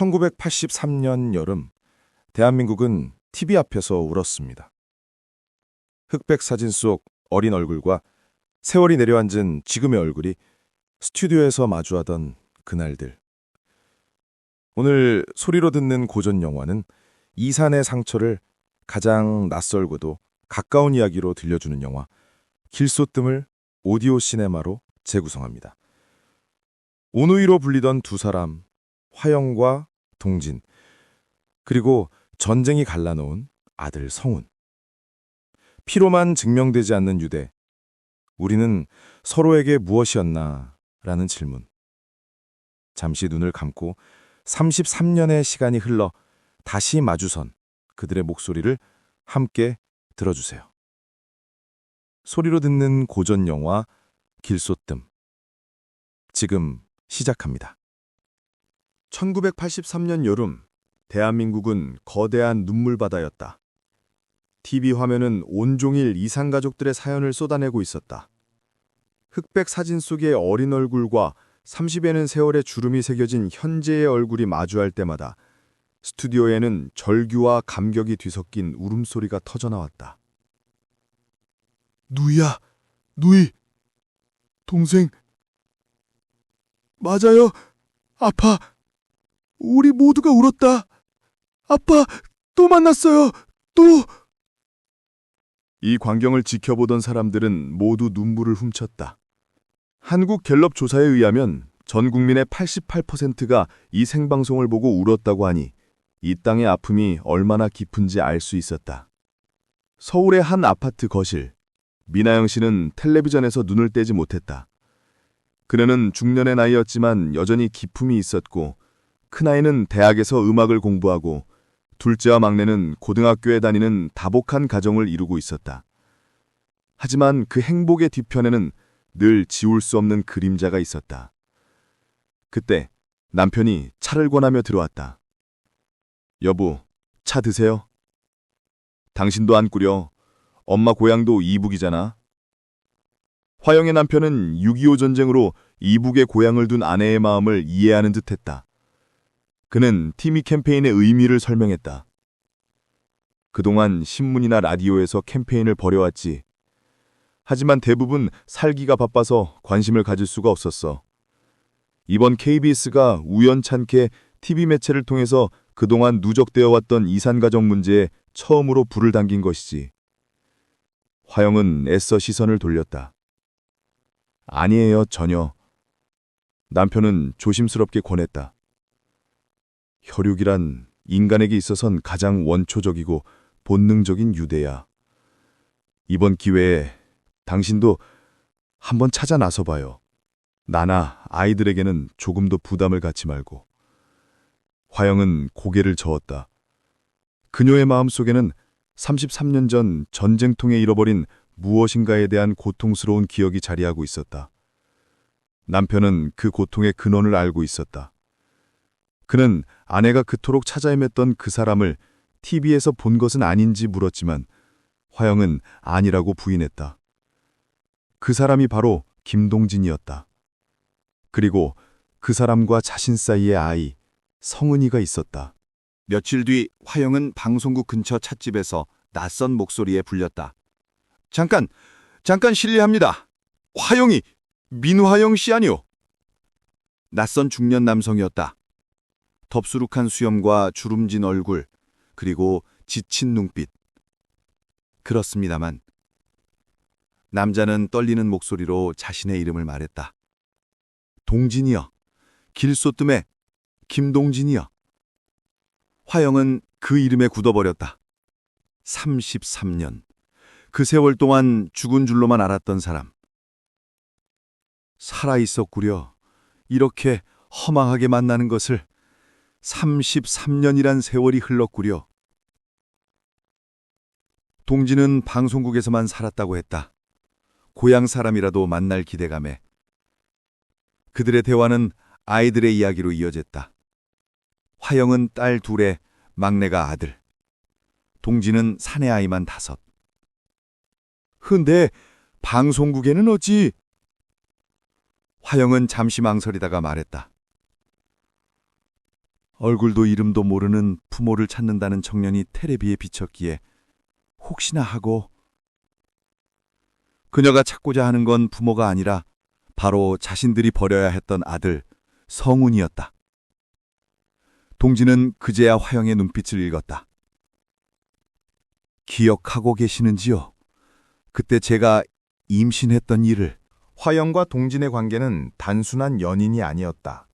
1983년 여름, 대한민국은 TV 앞에서 울었습니다. 흑백 사진 속 어린 얼굴과 세월이 내려앉은 지금의 얼굴이 스튜디오에서 마주하던 그날들. 오늘 소리로 듣는 고전 영화는 이산의 상처를 가장 낯설고도 가까운 이야기로 들려주는 영화 길소뜸을 오디오 시네마로 재구성합니다. 오누이로 불리던 두 사람, 화영과 동진, 그리고 전쟁이 갈라놓은 아들 성훈. 피로만 증명되지 않는 유대. 우리는 서로에게 무엇이었나? 라는 질문. 잠시 눈을 감고 33년의 시간이 흘러 다시 마주선 그들의 목소리를 함께 들어주세요. 소리로 듣는 고전 영화 길소뜸. 지금 시작합니다. 1983년 여름, 대한민국은 거대한 눈물바다였다. TV 화면은 온종일 이산가족들의 사연을 쏟아내고 있었다. 흑백 사진 속의 어린 얼굴과 30에는 세월의 주름이 새겨진 현재의 얼굴이 마주할 때마다 스튜디오에는 절규와 감격이 뒤섞인 울음소리가 터져나왔다. 누이야, 누이, 동생. 맞아요, 아파. 우리 모두가 울었다. 아빠, 또 만났어요, 또. 이 광경을 지켜보던 사람들은 모두 눈물을 훔쳤다. 한국 갤럽 조사에 의하면 전 국민의 88%가 이 생방송을 보고 울었다고 하니 이 땅의 아픔이 얼마나 깊은지 알 수 있었다. 서울의 한 아파트 거실. 미나영 씨는 텔레비전에서 눈을 떼지 못했다. 그녀는 중년의 나이였지만 여전히 기품이 있었고 큰아이는 대학에서 음악을 공부하고 둘째와 막내는 고등학교에 다니는 다복한 가정을 이루고 있었다. 하지만 그 행복의 뒤편에는 늘 지울 수 없는 그림자가 있었다. 그때 남편이 차를 권하며 들어왔다. 여보, 차 드세요. 당신도 안 꾸려. 엄마 고향도 이북이잖아. 화영의 남편은 6.25 전쟁으로 이북에 고향을 둔 아내의 마음을 이해하는 듯했다. 그는 TV 캠페인의 의미를 설명했다. 그동안 신문이나 라디오에서 캠페인을 벌여왔지. 하지만 대부분 살기가 바빠서 관심을 가질 수가 없었어. 이번 KBS가 우연찮게 TV 매체를 통해서 그동안 누적되어 왔던 이산가족 문제에 처음으로 불을 당긴 것이지. 화영은 애써 시선을 돌렸다. 아니에요, 전혀. 남편은 조심스럽게 권했다. 혈육이란 인간에게 있어선 가장 원초적이고 본능적인 유대야. 이번 기회에 당신도 한번 찾아 나서봐요. 나나 아이들에게는 조금도 부담을 갖지 말고. 화영은 고개를 저었다. 그녀의 마음속에는 33년 전 전쟁통에 잃어버린 무엇인가에 대한 고통스러운 기억이 자리하고 있었다. 남편은 그 고통의 근원을 알고 있었다. 그는 아내가 그토록 찾아 헤맸던 그 사람을 TV에서 본 것은 아닌지 물었지만 화영은 아니라고 부인했다. 그 사람이 바로 김동진이었다. 그리고 그 사람과 자신 사이의 아이, 성은이가 있었다. 며칠 뒤 화영은 방송국 근처 찻집에서 낯선 목소리에 불렸다. 잠깐 실례합니다. 화영이 민화영 씨 아니오? 낯선 중년 남성이었다. 덥수룩한 수염과 주름진 얼굴, 그리고 지친 눈빛. 그렇습니다만 남자는 떨리는 목소리로 자신의 이름을 말했다. 동진이여, 길소뜸의 김동진이여. 화영은 그 이름에 굳어버렸다. 33년. 그 세월 동안 죽은 줄로만 알았던 사람. 살아있었구려. 이렇게 허망하게 만나는 것을. 33년이란 세월이 흘렀구려. 동진은 방송국에서만 살았다고 했다. 고향 사람이라도 만날 기대감에. 그들의 대화는 아이들의 이야기로 이어졌다. 화영은 딸 둘에 막내가 아들. 동진은 사내 아이만 5. 근데 방송국에는 어찌? 화영은 잠시 망설이다가 말했다. 얼굴도 이름도 모르는 부모를 찾는다는 청년이 테레비에 비쳤기에 혹시나 하고 그녀가 찾고자 하는 건 부모가 아니라 바로 자신들이 버려야 했던 아들 성훈이었다. 동지는 그제야 화영의 눈빛을 읽었다. 기억하고 계시는지요? 그때 제가 임신했던 일을. 화영과 동진의 관계는 단순한 연인이 아니었다.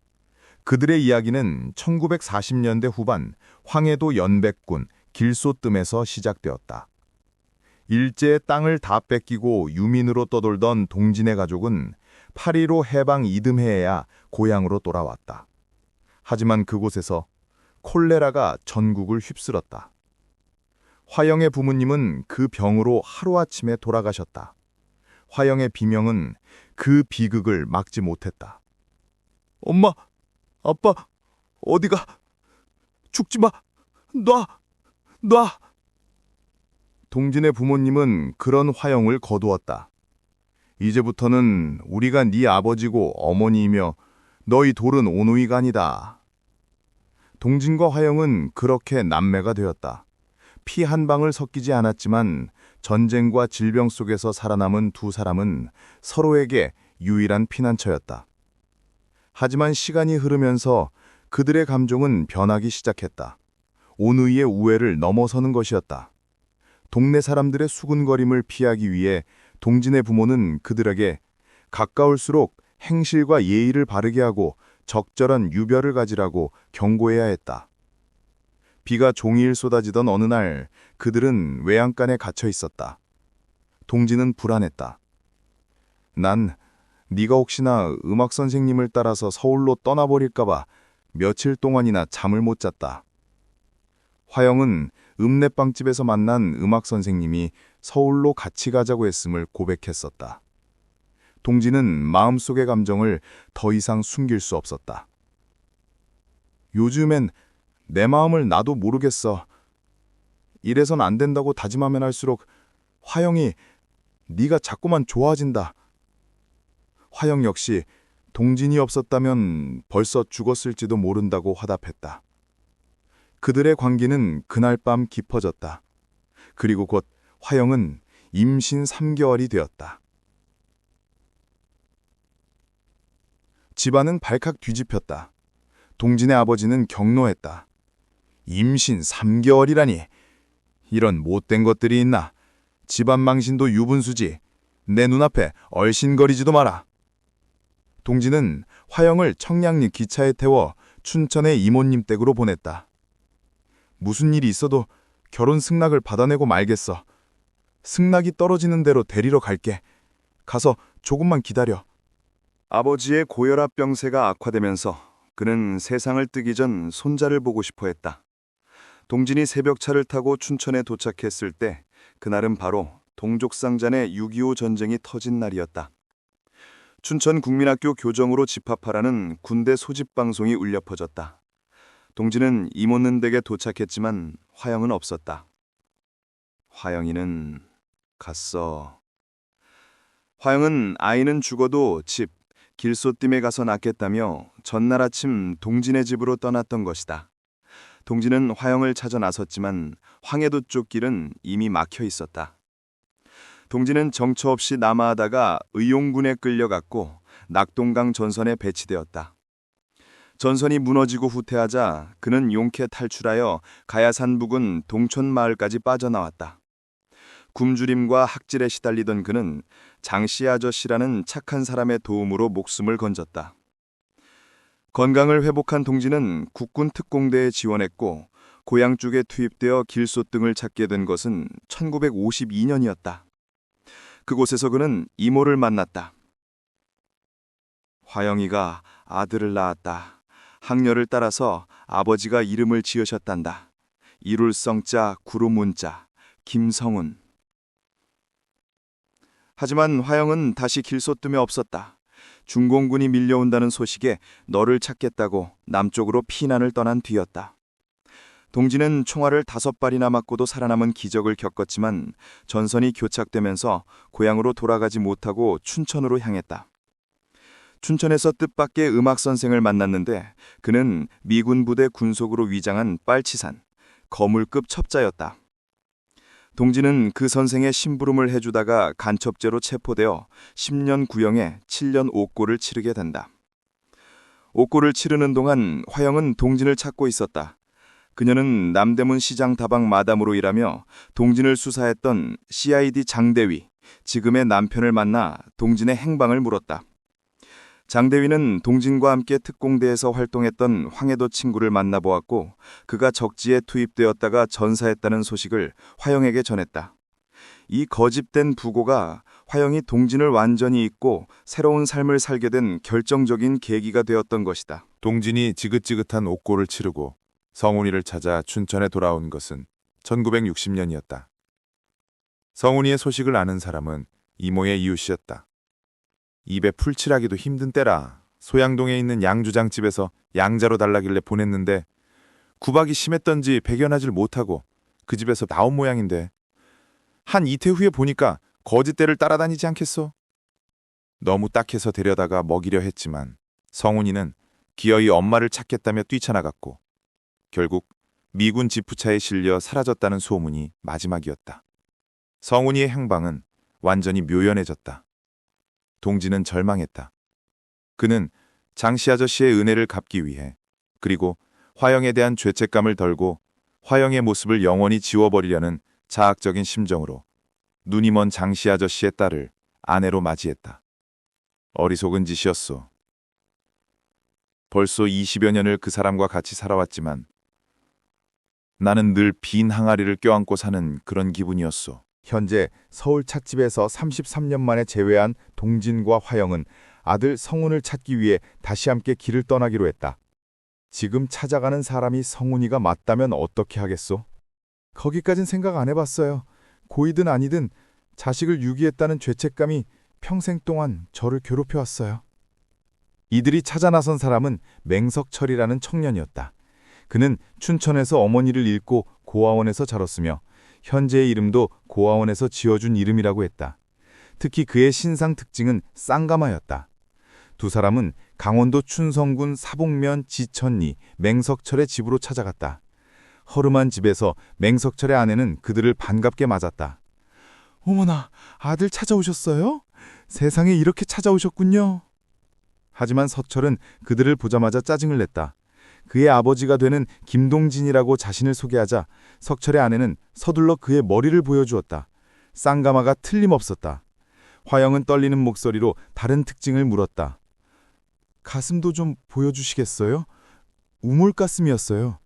그들의 이야기는 1940년대 후반 황해도 연백군 길소뜸에서 시작되었다. 일제의 땅을 다 뺏기고 유민으로 떠돌던 동진의 가족은 8.15 해방 이듬해에야 고향으로 돌아왔다. 하지만 그곳에서 콜레라가 전국을 휩쓸었다. 화영의 부모님은 그 병으로 하루아침에 돌아가셨다. 화영의 비명은 그 비극을 막지 못했다. 엄마, 아빠, 어디가? 죽지 마! 놔! 동진의 부모님은 그런 화영을 거두었다. 이제부터는 우리가 네 아버지고 어머니이며 너희 돌은 오누이가 아니다. 동진과 화영은 그렇게 남매가 되었다. 피 한 방울 섞이지 않았지만 전쟁과 질병 속에서 살아남은 두 사람은 서로에게 유일한 피난처였다. 하지만 시간이 흐르면서 그들의 감정은 변하기 시작했다. 오누이의 우애를 넘어서는 것이었다. 동네 사람들의 수군거림을 피하기 위해 동진의 부모는 그들에게 가까울수록 행실과 예의를 바르게 하고 적절한 유별을 가지라고 경고해야 했다. 비가 종일 쏟아지던 어느 날 그들은 외양간에 갇혀 있었다. 동진은 불안했다. 난 네가 혹시나 음악 선생님을 따라서 서울로 떠나버릴까봐 며칠 동안이나 잠을 못 잤다. 화영은 읍내빵집에서 만난 음악 선생님이 서울로 같이 가자고 했음을 고백했었다. 동진은 마음속의 감정을 더 이상 숨길 수 없었다. 요즘엔 내 마음을 나도 모르겠어. 이래선 안 된다고 다짐하면 할수록 화영이 네가 자꾸만 좋아진다. 화영 역시 동진이 없었다면 벌써 죽었을지도 모른다고 화답했다. 그들의 관계는 그날 밤 깊어졌다. 그리고 곧 화영은 임신 3개월이 되었다. 집안은 발칵 뒤집혔다. 동진의 아버지는 경로했다. 임신 3개월이라니. 이런 못된 것들이 있나. 집안 망신도 유분수지. 내 눈앞에 얼씬거리지도 마라. 동진은 화영을 청량리 기차에 태워 춘천의 이모님 댁으로 보냈다. 무슨 일이 있어도 결혼 승낙을 받아내고 말겠어. 승낙이 떨어지는 대로 데리러 갈게. 가서 조금만 기다려. 아버지의 고혈압 병세가 악화되면서 그는 세상을 뜨기 전 손자를 보고 싶어 했다. 동진이 새벽차를 타고 춘천에 도착했을 때 그날은 바로 동족상잔의 6.25 전쟁이 터진 날이었다. 춘천 국민학교 교정으로 집합하라는 군대 소집 방송이 울려 퍼졌다. 동진은 이모는 댁에 도착했지만 화영은 없었다. 화영이는 갔어. 화영은 아이는 죽어도 집, 길소띠에 가서 낳겠다며 전날 아침 동진의 집으로 떠났던 것이다. 동진은 화영을 찾아 나섰지만 황해도 쪽 길은 이미 막혀 있었다. 동진은 정처 없이 남하하다가 의용군에 끌려갔고 낙동강 전선에 배치되었다. 전선이 무너지고 후퇴하자 그는 용케 탈출하여 가야산 부근 동촌마을까지 빠져나왔다. 굶주림과 학질에 시달리던 그는 장씨 아저씨라는 착한 사람의 도움으로 목숨을 건졌다. 건강을 회복한 동진은 국군 특공대에 지원했고 고향 쪽에 투입되어 길소등을 찾게 된 것은 1952년이었다. 그곳에서 그는 이모를 만났다. 화영이가 아들을 낳았다. 학녀를 따라서 아버지가 이름을 지으셨단다. 이룰성자 구루문자 김성훈. 하지만 화영은 다시 길소뜸에 없었다. 중공군이 밀려온다는 소식에 너를 찾겠다고 남쪽으로 피난을 떠난 뒤였다. 동진은 총알을 5발이나 맞고도 살아남은 기적을 겪었지만 전선이 교착되면서 고향으로 돌아가지 못하고 춘천으로 향했다. 춘천에서 뜻밖의 음악 선생을 만났는데 그는 미군 부대 군속으로 위장한 빨치산, 거물급 첩자였다. 동지는 그 선생의 심부름을 해주다가 간첩죄로 체포되어 10년 구형에 7년 옥고를 치르게 된다. 옥고를 치르는 동안 화영은 동진을 찾고 있었다. 그녀는 남대문 시장 다방 마담으로 일하며 동진을 수사했던 CID 장대위, 지금의 남편을 만나 동진의 행방을 물었다. 장대위는 동진과 함께 특공대에서 활동했던 황해도 친구를 만나보았고 그가 적지에 투입되었다가 전사했다는 소식을 화영에게 전했다. 이 거짓된 부고가 화영이 동진을 완전히 잊고 새로운 삶을 살게 된 결정적인 계기가 되었던 것이다. 동진이 지긋지긋한 옥고를 치르고 성훈이를 찾아 춘천에 돌아온 것은 1960년이었다. 성훈이의 소식을 아는 사람은 이모의 이웃이었다. 입에 풀칠하기도 힘든 때라 소양동에 있는 양주장집에서 양자로 달라길래 보냈는데 구박이 심했던지 배견하질 못하고 그 집에서 나온 모양인데 한 이틀 후에 보니까 거짓대를 따라다니지 않겠소? 너무 딱해서 데려다가 먹이려 했지만 성훈이는 기어이 엄마를 찾겠다며 뛰쳐나갔고 결국 미군 지프차에 실려 사라졌다는 소문이 마지막이었다. 성훈이의 행방은 완전히 묘연해졌다. 동지는 절망했다. 그는 장씨 아저씨의 은혜를 갚기 위해 그리고 화영에 대한 죄책감을 덜고 화영의 모습을 영원히 지워버리려는 자학적인 심정으로 눈이 먼 장씨 아저씨의 딸을 아내로 맞이했다. 어리석은 짓이었소. 벌써 20여 년을 그 사람과 같이 살아왔지만 나는 늘 빈 항아리를 껴안고 사는 그런 기분이었소. 현재 서울 찻집에서 33년 만에 재회한 동진과 화영은 아들 성훈을 찾기 위해 다시 함께 길을 떠나기로 했다. 지금 찾아가는 사람이 성훈이가 맞다면 어떻게 하겠소? 거기까진 생각 안 해봤어요. 고이든 아니든 자식을 유기했다는 죄책감이 평생 동안 저를 괴롭혀왔어요. 이들이 찾아 나선 사람은 맹석철이라는 청년이었다. 그는 춘천에서 어머니를 잃고 고아원에서 자랐으며 현재의 이름도 고아원에서 지어준 이름이라고 했다. 특히 그의 신상 특징은 쌍가마였다. 두 사람은 강원도 춘성군 사복면 지천리 맹석철의 집으로 찾아갔다. 허름한 집에서 맹석철의 아내는 그들을 반갑게 맞았다. 어머나, 아들 찾아오셨어요? 세상에 이렇게 찾아오셨군요. 하지만 석철은 그들을 보자마자 짜증을 냈다. 그의 아버지가 되는 김동진이라고 자신을 소개하자 석철의 아내는 서둘러 그의 머리를 보여주었다. 쌍가마가 틀림없었다. 화영은 떨리는 목소리로 다른 특징을 물었다. 가슴도 좀 보여주시겠어요? 우물가슴이었어요.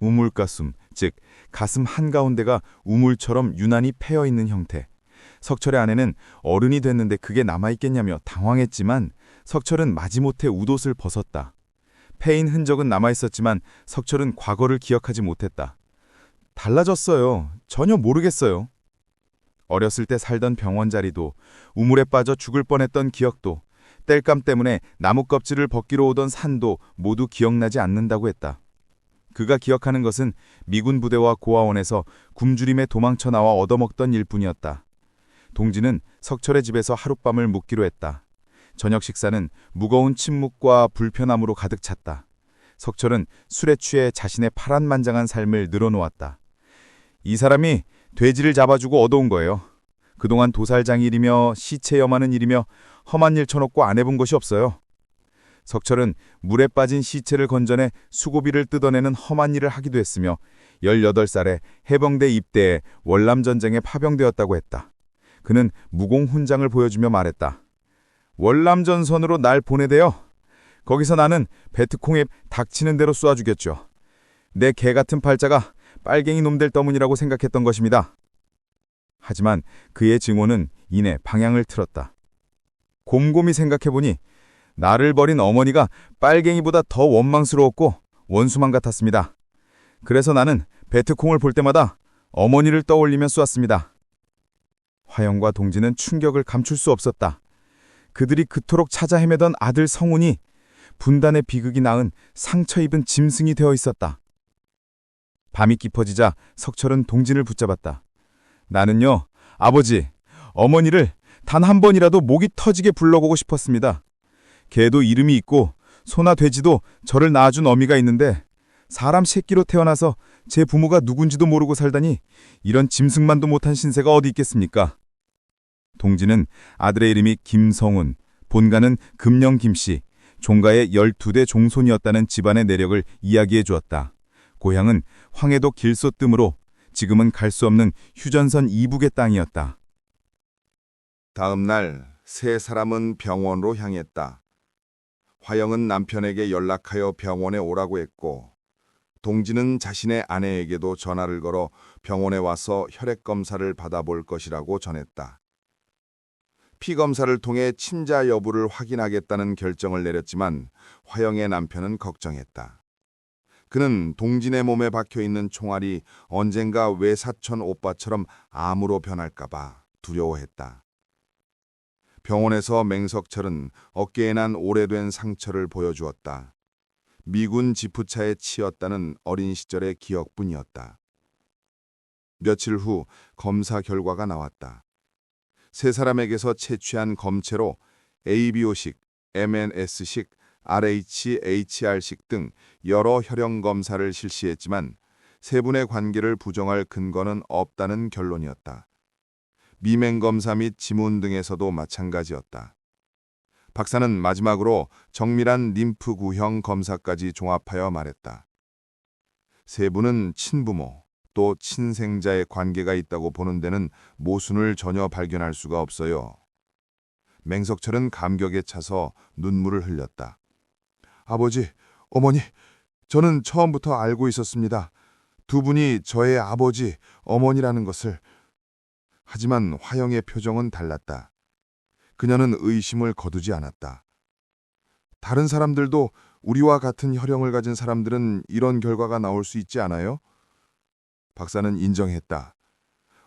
우물가슴, 즉 가슴 한가운데가 우물처럼 유난히 패여있는 형태. 석철의 아내는 어른이 됐는데 그게 남아있겠냐며 당황했지만 석철은 마지못해 웃옷을 벗었다. 패인 흔적은 남아있었지만 석철은 과거를 기억하지 못했다. 달라졌어요. 전혀 모르겠어요. 어렸을 때 살던 병원 자리도, 우물에 빠져 죽을 뻔했던 기억도, 땔감 때문에 나무 껍질을 벗기러 오던 산도 모두 기억나지 않는다고 했다. 그가 기억하는 것은 미군 부대와 고아원에서 굶주림에 도망쳐 나와 얻어먹던 일뿐이었다. 동지는 석철의 집에서 하룻밤을 묵기로 했다. 저녁 식사는 무거운 침묵과 불편함으로 가득 찼다. 석철은 술에 취해 자신의 파란만장한 삶을 늘어놓았다. 이 사람이 돼지를 잡아주고 얻어온 거예요. 그동안 도살장 일이며 시체 염하는 일이며 험한 일 쳐놓고 안 해본 것이 없어요. 석철은 물에 빠진 시체를 건져내 수고비를 뜯어내는 험한 일을 하기도 했으며 18살에 해병대 입대해 월남전쟁에 파병되었다고 했다. 그는 무공훈장을 보여주며 말했다. 월남전선으로 날 보내대요. 거기서 나는 베트콩에 닥치는 대로 쏘아 죽였죠. 내 개 같은 팔자가 빨갱이 놈들 떠문이라고 생각했던 것입니다. 하지만 그의 증오는 이내 방향을 틀었다. 곰곰이 생각해보니 나를 버린 어머니가 빨갱이보다 더 원망스러웠고 원수만 같았습니다. 그래서 나는 베트콩을 볼 때마다 어머니를 떠올리며 쏘았습니다. 화영과 동지는 충격을 감출 수 없었다. 그들이 그토록 찾아 헤매던 아들 성훈이 분단의 비극이 낳은 상처 입은 짐승이 되어 있었다. 밤이 깊어지자 석철은 동진을 붙잡았다. 나는요, 아버지, 어머니를 단 한 번이라도 목이 터지게 불러보고 싶었습니다. 개도 이름이 있고 소나 돼지도 저를 낳아준 어미가 있는데 사람 새끼로 태어나서 제 부모가 누군지도 모르고 살다니 이런 짐승만도 못한 신세가 어디 있겠습니까? 동지는 아들의 이름이 김성훈, 본가는 금령 김씨, 종가의 12대 종손이었다는 집안의 내력을 이야기해 주었다. 고향은 황해도 길소뜸으로 지금은 갈 수 없는 휴전선 이북의 땅이었다. 다음 날 세 사람은 병원으로 향했다. 화영은 남편에게 연락하여 병원에 오라고 했고 동지는 자신의 아내에게도 전화를 걸어 병원에 와서 혈액 검사를 받아볼 것이라고 전했다. 피 검사를 통해 침자 여부를 확인하겠다는 결정을 내렸지만 화영의 남편은 걱정했다. 그는 동진의 몸에 박혀있는 총알이 언젠가 외사촌 오빠처럼 암으로 변할까봐 두려워했다. 병원에서 맹석철은 어깨에 난 오래된 상처를 보여주었다. 미군 지푸차에 치였다는 어린 시절의 기억뿐이었다. 며칠 후 검사 결과가 나왔다. 세 사람에게서 채취한 검체로 ABO식, MNS식, RHHR식 등 여러 혈형 검사를 실시했지만 세 분의 관계를 부정할 근거는 없다는 결론이었다. 미맹 검사 및 지문 등에서도 마찬가지였다. 박사는 마지막으로 정밀한 림프 구형 검사까지 종합하여 말했다. 세 분은 친부모, 또 친생자의 관계가 있다고 보는 데는 모순을 전혀 발견할 수가 없어요. 맹석철은 감격에 차서 눈물을 흘렸다. 아버지, 어머니, 저는 처음부터 알고 있었습니다. 두 분이 저의 아버지, 어머니라는 것을. 하지만 화영의 표정은 달랐다. 그녀는 의심을 거두지 않았다. 다른 사람들도 우리와 같은 혈형을 가진 사람들은 이런 결과가 나올 수 있지 않아요? 박사는 인정했다.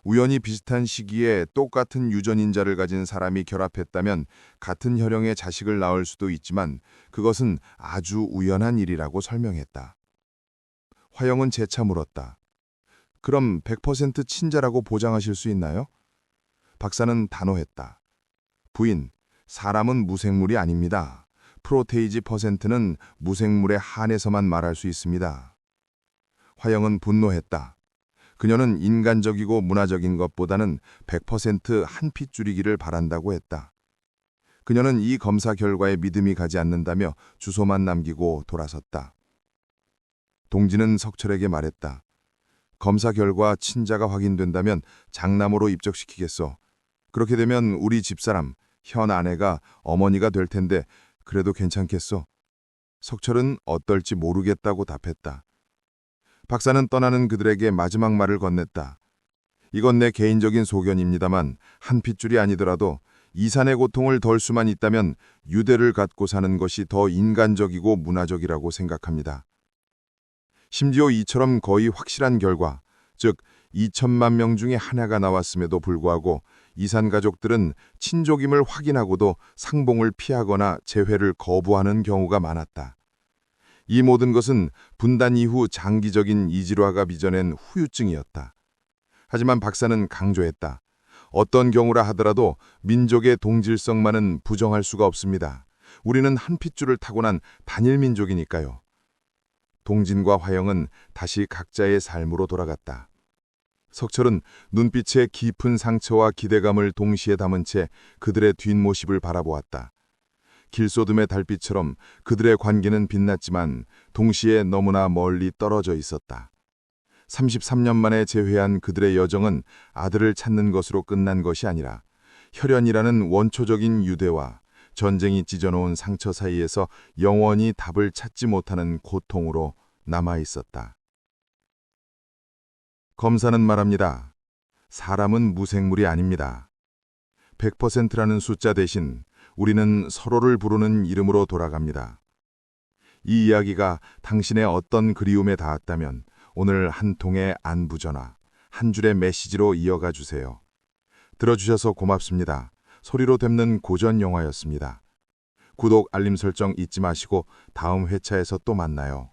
우연히 비슷한 시기에 똑같은 유전인자를 가진 사람이 결합했다면 같은 혈형의 자식을 낳을 수도 있지만 그것은 아주 우연한 일이라고 설명했다. 화영은 재차 물었다. 그럼 100% 친자라고 보장하실 수 있나요? 박사는 단호했다. 부인, 사람은 무생물이 아닙니다. 프로테이지 %는 무생물에 한해서만 말할 수 있습니다. 화영은 분노했다. 그녀는 인간적이고 문화적인 것보다는 100% 한 핏줄이기를 바란다고 했다. 그녀는 이 검사 결과에 믿음이 가지 않는다며 주소만 남기고 돌아섰다. 동지는 석철에게 말했다. 검사 결과 친자가 확인된다면 장남으로 입적시키겠소. 그렇게 되면 우리 집사람, 현 아내가 어머니가 될 텐데 그래도 괜찮겠소? 석철은 어떨지 모르겠다고 답했다. 박사는 떠나는 그들에게 마지막 말을 건넸다. 이건 내 개인적인 소견입니다만 한 핏줄이 아니더라도 이산의 고통을 덜 수만 있다면 유대를 갖고 사는 것이 더 인간적이고 문화적이라고 생각합니다. 심지어 이처럼 거의 확실한 결과, 즉 2천만 명 중에 하나가 나왔음에도 불구하고 이산 가족들은 친족임을 확인하고도 상봉을 피하거나 재회를 거부하는 경우가 많았다. 이 모든 것은 분단 이후 장기적인 이질화가 빚어낸 후유증이었다. 하지만 박사는 강조했다. 어떤 경우라 하더라도 민족의 동질성만은 부정할 수가 없습니다. 우리는 한 핏줄을 타고난 단일 민족이니까요. 동진과 화영은 다시 각자의 삶으로 돌아갔다. 석철은 눈빛에 깊은 상처와 기대감을 동시에 담은 채 그들의 뒷모습을 바라보았다. 길소듬의 달빛처럼 그들의 관계는 빛났지만 동시에 너무나 멀리 떨어져 있었다. 33년 만에 재회한 그들의 여정은 아들을 찾는 것으로 끝난 것이 아니라 혈연이라는 원초적인 유대와 전쟁이 찢어놓은 상처 사이에서 영원히 답을 찾지 못하는 고통으로 남아 있었다. 검사는 말합니다. 사람은 무생물이 아닙니다. 100%라는 숫자 대신 우리는 서로를 부르는 이름으로 돌아갑니다. 이 이야기가 당신의 어떤 그리움에 닿았다면 오늘 한 통의 안부전화, 한 줄의 메시지로 이어가 주세요. 들어주셔서 고맙습니다. 소리로 뵙는 고전 영화였습니다. 구독, 알림 설정 잊지 마시고 다음 회차에서 또 만나요.